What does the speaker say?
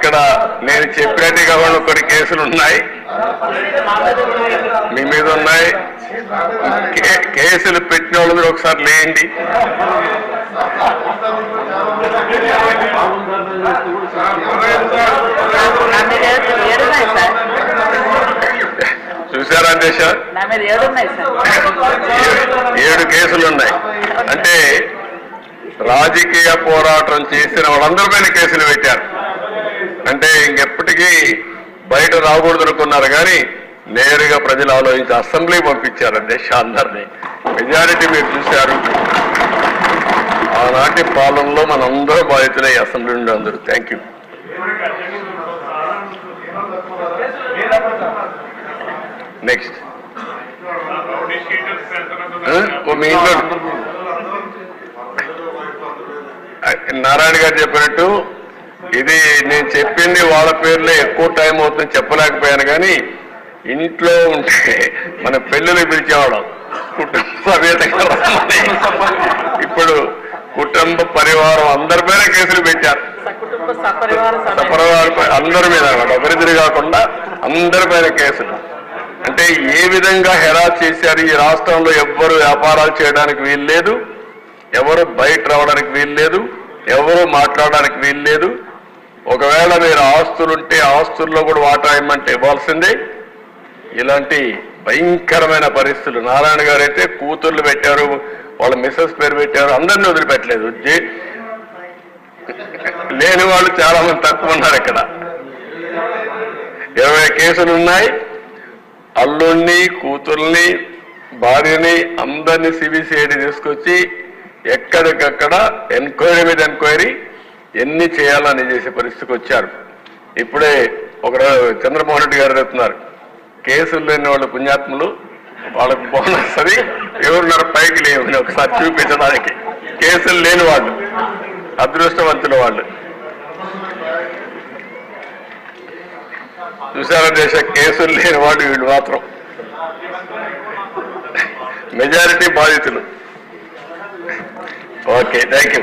ఇక్కడ నేను చెప్పినట్టుగా కొన్ని కేసులు ఉన్నాయి, మీ మీద ఉన్నాయి. కేసులు పెట్టిన వాళ్ళు మీరు ఒకసారి లేండి. చూసారా దేశ 7 కేసులు ఉన్నాయి. అంటే రాజకీయ పోరాటం చేసిన వాళ్ళందరిపైన కేసులు పెట్టారు. అంటే ఇంకెప్పటికీ బయట రాకూడదు అనుకున్నారు, కానీ నేరుగా ప్రజలు ఆలోచించి అసెంబ్లీ పంపించారు దేశ అందరినీ. మెజారిటీ మీరు చూశారు. ఆనాటి పాలనలో మనందరూ బాధితులే అసెంబ్లీ నుండి అందరూ. Thank you. నెక్స్ట్ మీ ఇంట్లో నారాయణ గారు చెప్పినట్టు ఇది నేను చెప్పింది వాళ్ళ పేర్లే ఎక్కువ టైం అవుతుంది చెప్పలేకపోయాను, కానీ ఇంట్లో ఉంటే మన పెళ్ళిళ్ళు పిలిచేవాళ్ళం కుటుంబ సమేతంగా. ఇప్పుడు కుటుంబ పరివారం అందరిపైన కేసులు పెట్టారు. సపరివారం అందరి మీద ఒకరిద్దరు కాకుండా అందరిపైన కేసులు. అంటే ఏ విధంగా హెరాస్ చేశారు. ఈ రాష్ట్రంలో ఎవ్వరు వ్యాపారాలు చేయడానికి వీలు లేదు, ఎవరు బయట రావడానికి వీలు లేదు, ఎవరు మాట్లాడడానికి వీలు లేదు. ఒకవేళ మీరు ఆస్తులుంటే ఆస్తుల్లో కూడా వాటా ఇవ్వమంటే ఇవ్వాల్సిందే. ఇలాంటి భయంకరమైన పరిస్థితులు. నారాయణ గారు అయితే కూతుర్లు పెట్టారు, వాళ్ళ మిస్సెస్ పేరు పెట్టారు, అందరినీ వదిలిపెట్టలేదు. లేని వాళ్ళు చాలా మంది తక్కువ ఉన్నారు. ఇక్కడ 20 కేసులు ఉన్నాయి. అల్లుణ్ణి, కూతుర్ని, భార్యని అందరినీ సిబిసిఐడి తీసుకొచ్చి ఎక్కడికక్కడ ఎంక్వైరీ మీద ఎంక్వైరీ ఎన్ని చేయాలని చేసే పరిస్థితికి వచ్చారు. ఇప్పుడే ఒక చంద్రమోహన్ రెడ్డి గారు చెప్తున్నారు, కేసులు లేని వాళ్ళు పుణ్యాత్ములు, వాళ్ళకు బోనస్ అది ఎవరున్నారు పైకి లేవని ఒకసారి చూపించడానికి. కేసులు లేని వాళ్ళు అదృష్టవంతుల వాళ్ళు. చూసారా దేశ కేసులు లేని వాళ్ళు వీళ్ళు మాత్రం మెజారిటీ బాధితులు. Okay, thank you.